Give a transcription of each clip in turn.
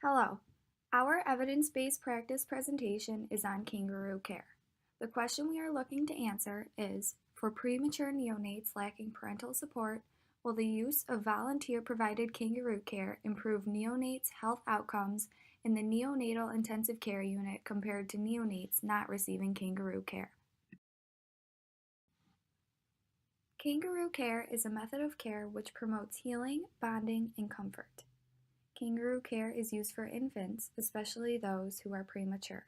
Hello. Our evidence-based practice presentation is on kangaroo care. The question we are looking to answer is, for premature neonates lacking parental support, will the use of volunteer-provided kangaroo care improve neonates' health outcomes in the neonatal intensive care unit compared to neonates not receiving kangaroo care? Kangaroo care is a method of care which promotes healing, bonding, and comfort. Kangaroo care is used for infants, especially those who are premature.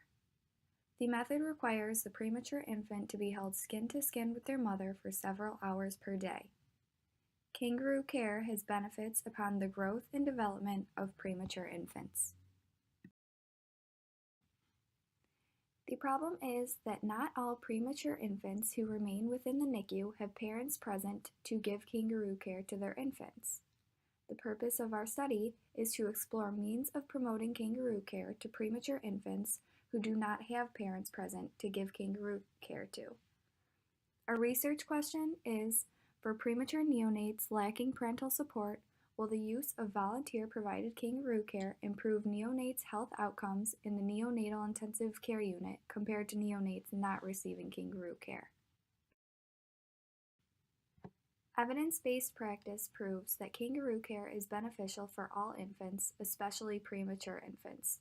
The method requires the premature infant to be held skin to skin with their mother for several hours per day. Kangaroo care has benefits upon the growth and development of premature infants. The problem is that not all premature infants who remain within the NICU have parents present to give kangaroo care to their infants. The purpose of our study is to explore means of promoting kangaroo care to premature infants who do not have parents present to give kangaroo care to. Our research question is, for premature neonates lacking parental support, will the use of volunteer-provided kangaroo care improve neonates' health outcomes in the neonatal intensive care unit compared to neonates not receiving kangaroo care? Evidence-based practice proves that kangaroo care is beneficial for all infants, especially premature infants.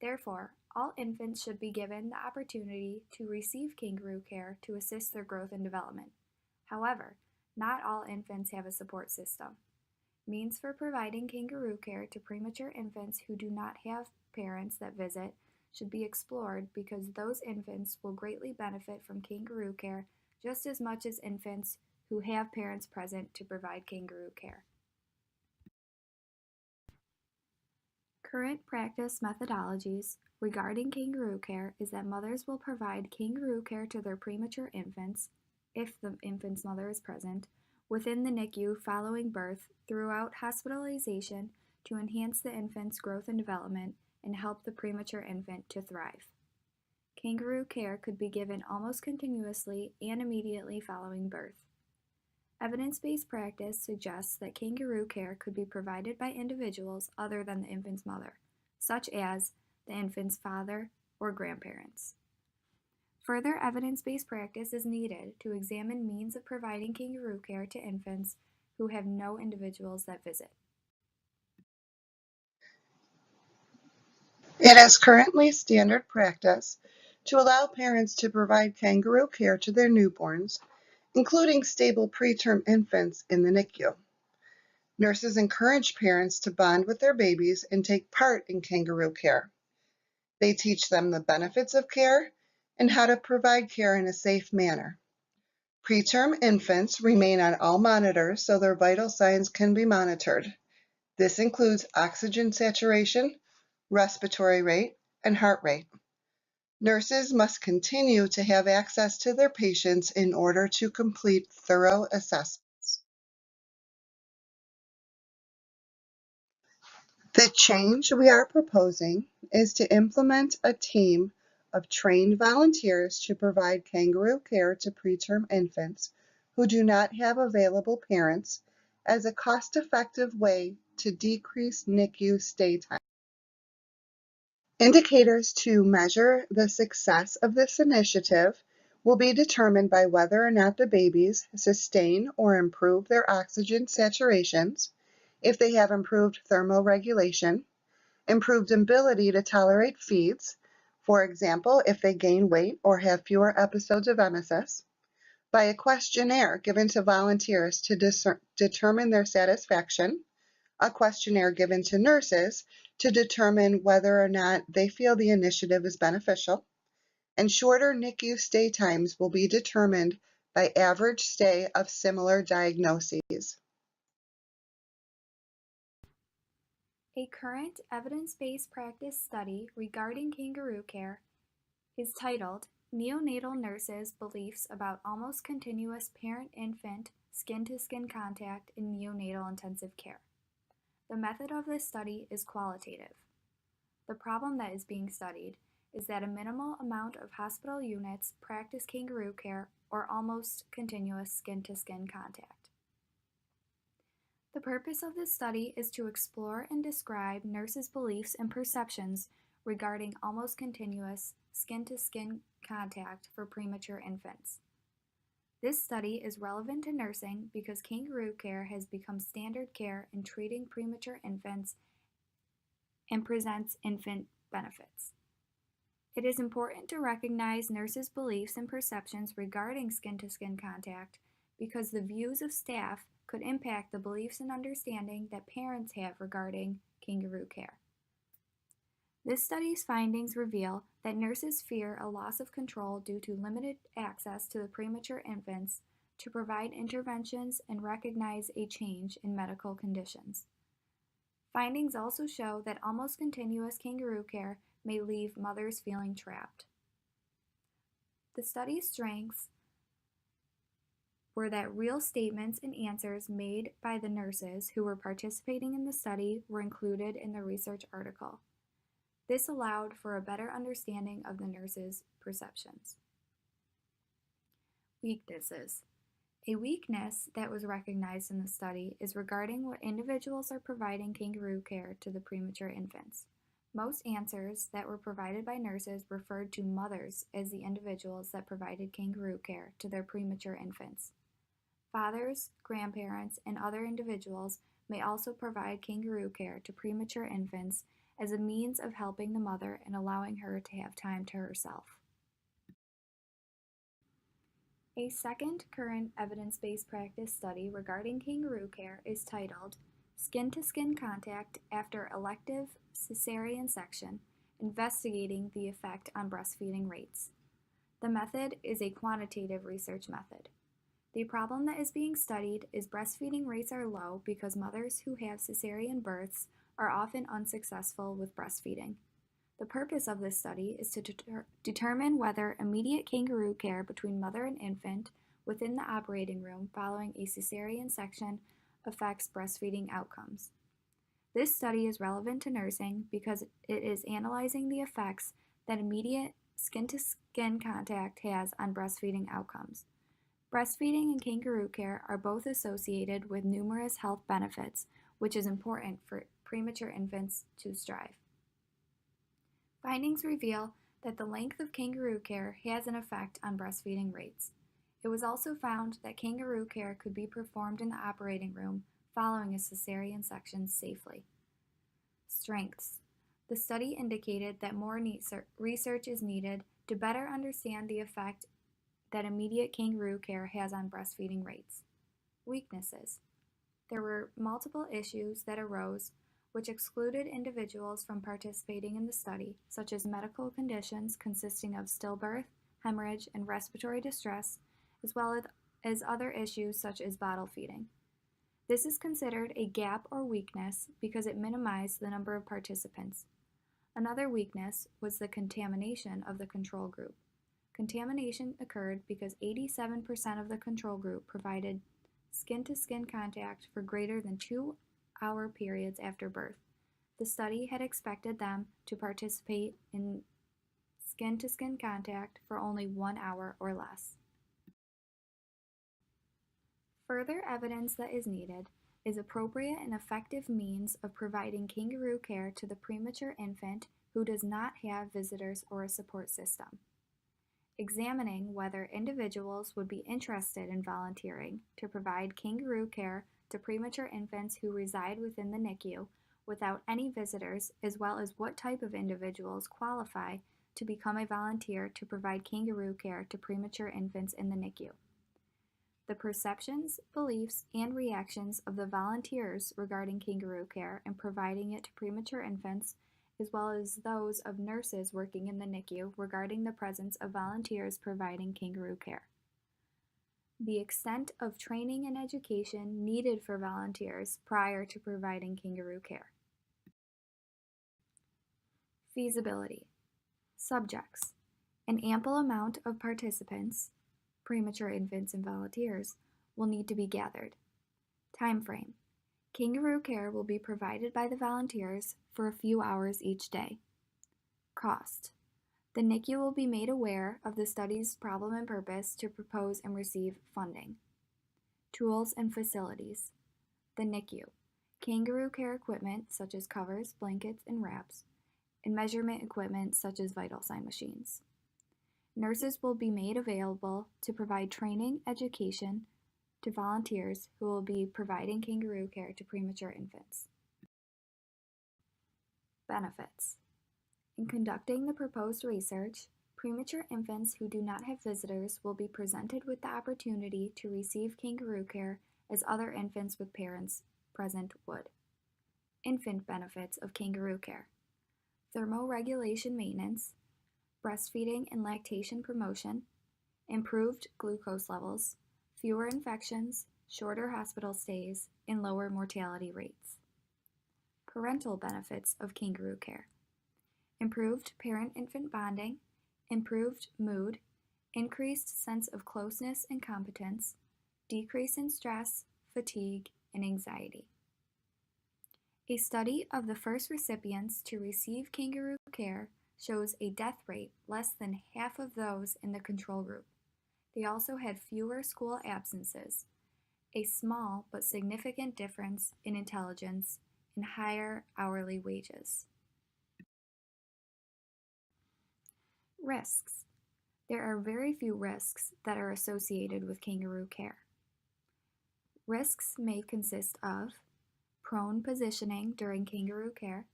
Therefore, all infants should be given the opportunity to receive kangaroo care to assist their growth and development. However, not all infants have a support system. Means for providing kangaroo care to premature infants who do not have parents that visit should be explored because those infants will greatly benefit from kangaroo care just as much as infants who have parents present to provide kangaroo care. Current practice methodologies regarding kangaroo care is that mothers will provide kangaroo care to their premature infants, if the infant's mother is present, within the NICU following birth throughout hospitalization to enhance the infant's growth and development and help the premature infant to thrive. Kangaroo care could be given almost continuously and immediately following birth. Evidence-based practice suggests that kangaroo care could be provided by individuals other than the infant's mother, such as the infant's father or grandparents. Further evidence-based practice is needed to examine means of providing kangaroo care to infants who have no individuals that visit. It is currently standard practice to allow parents to provide kangaroo care to their newborns, including stable preterm infants in the NICU. Nurses encourage parents to bond with their babies and take part in kangaroo care. They teach them the benefits of care and how to provide care in a safe manner. Preterm infants remain on all monitors so their vital signs can be monitored. This includes oxygen saturation, respiratory rate, and heart rate. Nurses must continue to have access to their patients in order to complete thorough assessments. The change we are proposing is to implement a team of trained volunteers to provide kangaroo care to preterm infants who do not have available parents as a cost-effective way to decrease NICU stay time. Indicators to measure the success of this initiative will be determined by whether or not the babies sustain or improve their oxygen saturations, if they have improved thermoregulation, improved ability to tolerate feeds, for example, if they gain weight or have fewer episodes of emesis, by a questionnaire given to volunteers to determine their satisfaction, a questionnaire given to nurses to determine whether or not they feel the initiative is beneficial, and shorter NICU stay times will be determined by average stay of similar diagnoses. A current evidence-based practice study regarding kangaroo care is titled Neonatal Nurses' Beliefs About Almost Continuous Parent-Infant Skin-to-Skin Contact in Neonatal Intensive Care. The method of this study is qualitative. The problem that is being studied is that a minimal amount of hospital units practice kangaroo care or almost continuous skin-to-skin contact. The purpose of this study is to explore and describe nurses' beliefs and perceptions regarding almost continuous skin-to-skin contact for premature infants. This study is relevant to nursing because kangaroo care has become standard care in treating premature infants and presents infant benefits. It is important to recognize nurses' beliefs and perceptions regarding skin-to-skin contact because the views of staff could impact the beliefs and understanding that parents have regarding kangaroo care. This study's findings reveal that nurses fear a loss of control due to limited access to the premature infants to provide interventions and recognize a change in medical conditions. Findings also show that almost continuous kangaroo care may leave mothers feeling trapped. The study's strengths were that real statements and answers made by the nurses who were participating in the study were included in the research article. This allowed for a better understanding of the nurses' perceptions. Weaknesses. A weakness that was recognized in the study is regarding what individuals are providing kangaroo care to the premature infants. Most answers that were provided by nurses referred to mothers as the individuals that provided kangaroo care to their premature infants. Fathers, grandparents, and other individuals may also provide kangaroo care to premature infants as a means of helping the mother and allowing her to have time to herself. A second current evidence-based practice study regarding kangaroo care is titled Skin-to-Skin Contact After Elective Cesarean Section, Investigating the Effect on Breastfeeding Rates. The method is a quantitative research method. The problem that is being studied is breastfeeding rates are low because mothers who have cesarean births are often unsuccessful with breastfeeding. The purpose of this study is to determine whether immediate kangaroo care between mother and infant within the operating room following a cesarean section affects breastfeeding outcomes. This study is relevant to nursing because it is analyzing the effects that immediate skin-to-skin contact has on breastfeeding outcomes. Breastfeeding and kangaroo care are both associated with numerous health benefits, which is important for premature infants to strive. Findings reveal that the length of kangaroo care has an effect on breastfeeding rates. It was also found that kangaroo care could be performed in the operating room following a cesarean section safely. Strengths. The study indicated that more research is needed to better understand the effect that immediate kangaroo care has on breastfeeding rates. Weaknesses. There were multiple issues that arose which excluded individuals from participating in the study, such as medical conditions consisting of stillbirth, hemorrhage, and respiratory distress, as well as other issues such as bottle feeding. This is considered a gap or weakness because it minimized the number of participants. Another weakness was the contamination of the control group. Contamination occurred because 87% of the control group provided skin-to-skin contact for greater than 2-hour periods after birth. The study had expected them to participate in skin-to-skin contact for only 1 hour or less. Further evidence that is needed is appropriate and effective means of providing kangaroo care to the premature infant who does not have visitors or a support system. Examining whether individuals would be interested in volunteering to provide kangaroo care to premature infants who reside within the NICU without any visitors, as well as what type of individuals qualify to become a volunteer to provide kangaroo care to premature infants in the NICU. The perceptions, beliefs, and reactions of the volunteers regarding kangaroo care and providing it to premature infants, as well as those of nurses working in the NICU regarding the presence of volunteers providing kangaroo care. The extent of training and education needed for volunteers prior to providing kangaroo care. Feasibility. Subjects. An ample amount of participants, premature infants and volunteers, will need to be gathered. Time frame. Kangaroo care will be provided by the volunteers for a few hours each day. Cost. The NICU will be made aware of the study's problem and purpose to propose and receive funding. Tools and facilities. The NICU, kangaroo care equipment such as covers, blankets, and wraps, and measurement equipment such as vital sign machines. Nurses will be made available to provide training education to volunteers who will be providing kangaroo care to premature infants. Benefits. In conducting the proposed research, premature infants who do not have visitors will be presented with the opportunity to receive kangaroo care as other infants with parents present would. Infant benefits of kangaroo care: thermoregulation maintenance, breastfeeding and lactation promotion, improved glucose levels, fewer infections, shorter hospital stays, and lower mortality rates. Parental benefits of kangaroo care: improved parent-infant bonding, improved mood, increased sense of closeness and competence, decrease in stress, fatigue, and anxiety. A study of the first recipients to receive kangaroo care shows a death rate less than half of those in the control group. They also had fewer school absences, a small but significant difference in intelligence, and higher hourly wages. Risks. There are very few risks that are associated with kangaroo care. Risks may consist of prone positioning during kangaroo care,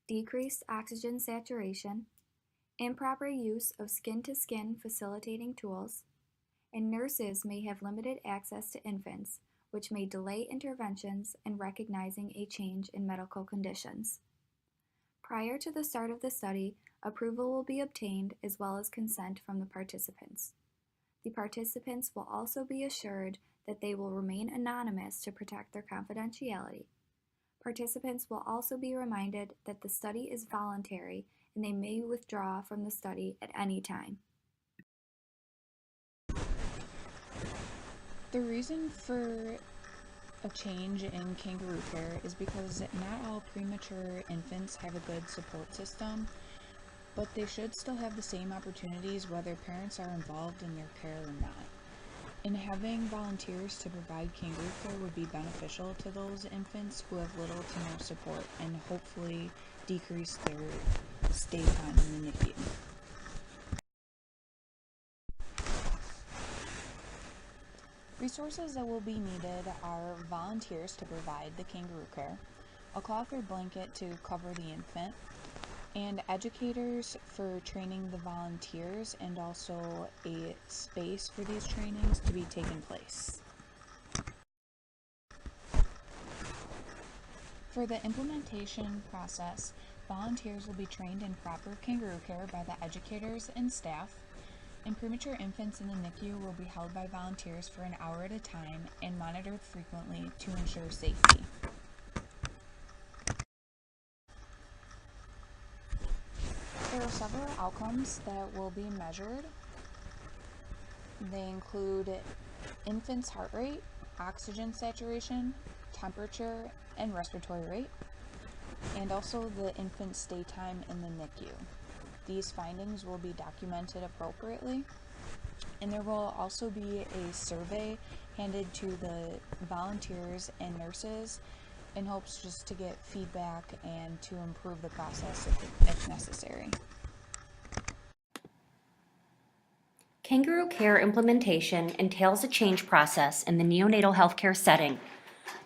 decreased oxygen saturation, improper use of skin-to-skin facilitating tools, and nurses may have limited access to infants, which may delay interventions and recognizing a change in medical conditions. Prior to the start of the study, approval will be obtained as well as consent from the participants. The participants will also be assured that they will remain anonymous to protect their confidentiality. Participants will also be reminded that the study is voluntary and they may withdraw from the study at any time. The reason for a change in kangaroo care is because not all premature infants have a good support system, but they should still have the same opportunities whether parents are involved in their care or not. And having volunteers to provide kangaroo care would be beneficial to those infants who have little to no support and hopefully decrease their stay time in the NICU. Resources that will be needed are volunteers to provide the kangaroo care, a cloth or blanket to cover the infant, and educators for training the volunteers, and also a space for these trainings to be taken place. For the implementation process, volunteers will be trained in proper kangaroo care by the educators and staff, and premature infants in the NICU will be held by volunteers for an hour at a time and monitored frequently to ensure safety. There are several outcomes that will be measured. They include infant's heart rate, oxygen saturation, temperature, and respiratory rate, and also the infant's stay time in the NICU. These findings will be documented appropriately, and there will also be a survey handed to the volunteers and nurses in hopes just to get feedback and to improve the process if necessary. Kangaroo care implementation entails a change process in the neonatal healthcare setting.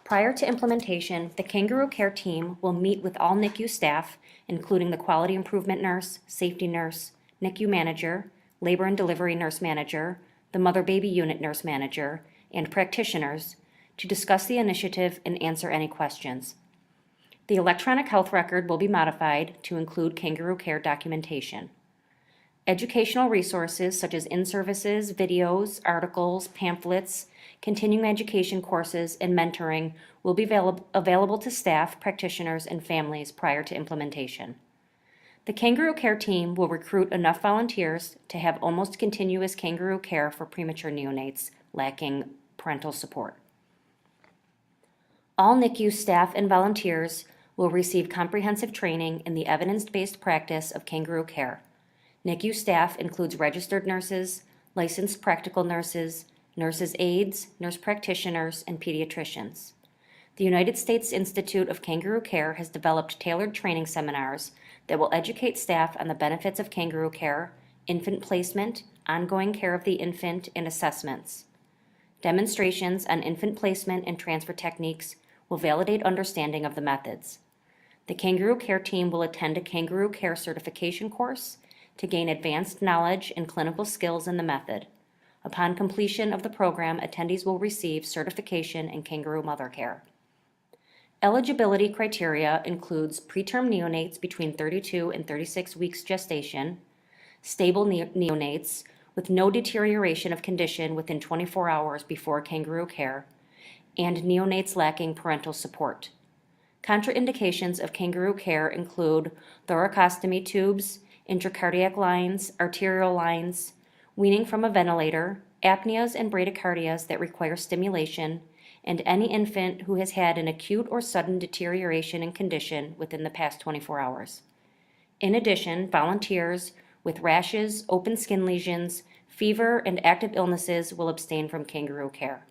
Prior to implementation, the Kangaroo care team will meet with all NICU staff, including the quality improvement nurse, safety nurse, NICU manager, labor and delivery nurse manager, the mother-baby unit nurse manager, and practitioners, to discuss the initiative and answer any questions. The electronic health record will be modified to include Kangaroo care documentation. Educational resources such as in-services, videos, articles, pamphlets, continuing education courses, and mentoring will be available to staff, practitioners, and families prior to implementation. The Kangaroo care team will recruit enough volunteers to have almost continuous kangaroo care for premature neonates lacking parental support. All NICU staff and volunteers will receive comprehensive training in the evidence-based practice of kangaroo care. NICU staff includes registered nurses, licensed practical nurses, nurses' aides, nurse practitioners, and pediatricians. The United States Institute of Kangaroo Care has developed tailored training seminars that will educate staff on the benefits of kangaroo care, infant placement, ongoing care of the infant, and assessments. Demonstrations on infant placement and transfer techniques will validate understanding of the methods. The Kangaroo Care team will attend a Kangaroo Care certification course to gain advanced knowledge and clinical skills in the method. Upon completion of the program, attendees will receive certification in kangaroo mother care. Eligibility criteria includes preterm neonates between 32 and 36 weeks gestation, stable neonates with no deterioration of condition within 24 hours before kangaroo care, and neonates lacking parental support. Contraindications of kangaroo care include thoracostomy tubes, intracardiac lines, arterial lines, weaning from a ventilator, apneas and bradycardias that require stimulation, and any infant who has had an acute or sudden deterioration in condition within the past 24 hours. In addition, volunteers with rashes, open skin lesions, fever, and active illnesses will abstain from kangaroo care.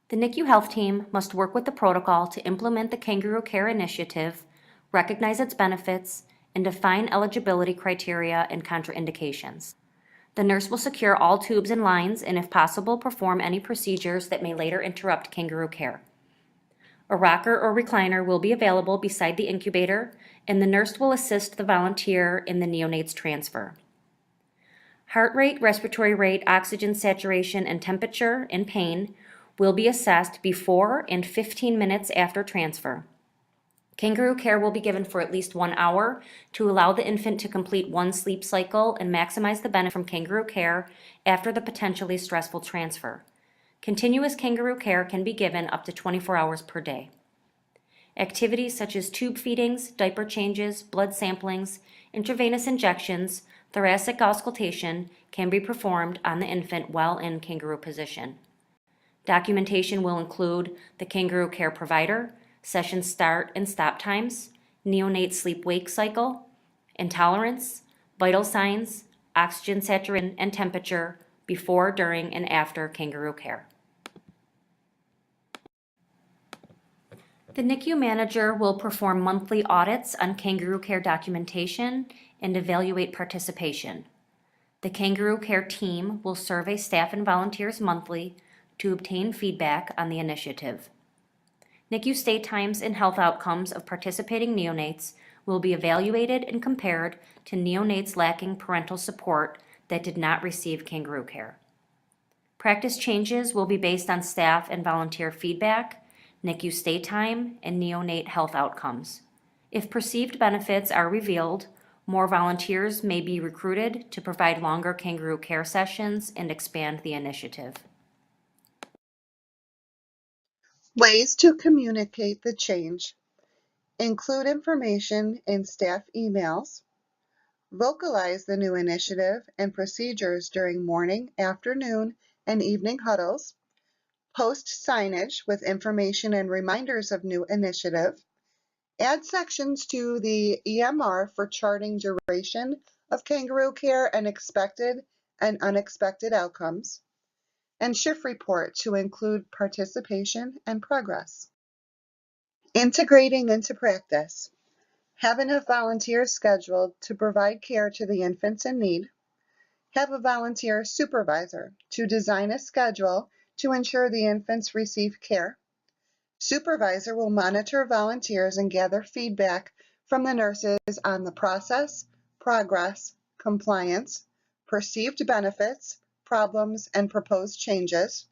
The NICU health team must work with the protocol to implement the Kangaroo Care Initiative, recognize its benefits, and define eligibility criteria and contraindications. The nurse will secure all tubes and lines and, if possible, perform any procedures that may later interrupt kangaroo care. A rocker or recliner will be available beside the incubator, and the nurse will assist the volunteer in the neonate's transfer. Heart rate, respiratory rate, oxygen saturation, and temperature and pain will be assessed before and 15 minutes after transfer. Kangaroo care will be given for at least 1 hour to allow the infant to complete one sleep cycle and maximize the benefit from kangaroo care after the potentially stressful transfer. Continuous kangaroo care can be given up to 24 hours per day. Activities such as tube feedings, diaper changes, blood samplings, intravenous injections, thoracic auscultation can be performed on the infant while in kangaroo position. Documentation will include the kangaroo care provider, session start and stop times, neonate sleep-wake cycle, intolerance, vital signs, oxygen saturation and temperature before, during, and after kangaroo care. The NICU manager will perform monthly audits on kangaroo care documentation and evaluate participation. The Kangaroo Care team will survey staff and volunteers monthly to obtain feedback on the initiative. NICU stay times and health outcomes of participating neonates will be evaluated and compared to neonates lacking parental support that did not receive kangaroo care. Practice changes will be based on staff and volunteer feedback, NICU stay time, and neonate health outcomes. If perceived benefits are revealed, more volunteers may be recruited to provide longer kangaroo care sessions and expand the initiative. Ways to communicate the change. Include information in staff emails. Vocalize the new initiative and procedures during morning, afternoon, and evening huddles. Post signage with information and reminders of new initiative. Add sections to the EMR for charting duration of kangaroo care and expected and unexpected outcomes. And shift report to include participation and progress. Integrating into practice. Have enough volunteers scheduled to provide care to the infants in need. Have a volunteer supervisor to design a schedule to ensure the infants receive care. Supervisor will monitor volunteers and gather feedback from the nurses on the process, progress, compliance, perceived benefits, problems, and proposed changes.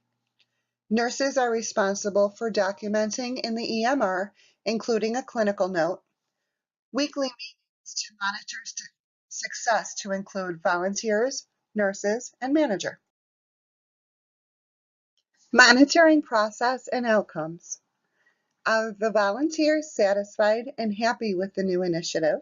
Nurses are responsible for documenting in the EMR, including a clinical note. Weekly meetings to monitor success to include volunteers, nurses, and manager. Monitoring process and outcomes. Are the volunteers satisfied and happy with the new initiative?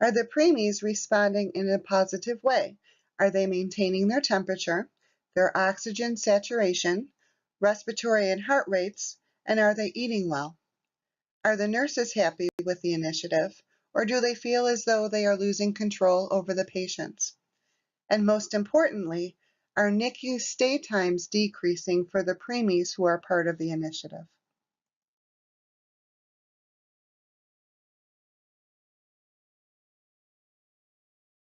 Are the preemies responding in a positive way? Are they maintaining their temperature, their oxygen saturation, respiratory and heart rates, and are they eating well? Are the nurses happy with the initiative, or do they feel as though they are losing control over the patients? And most importantly, Are NICU stay times decreasing for the preemies who are part of the initiative?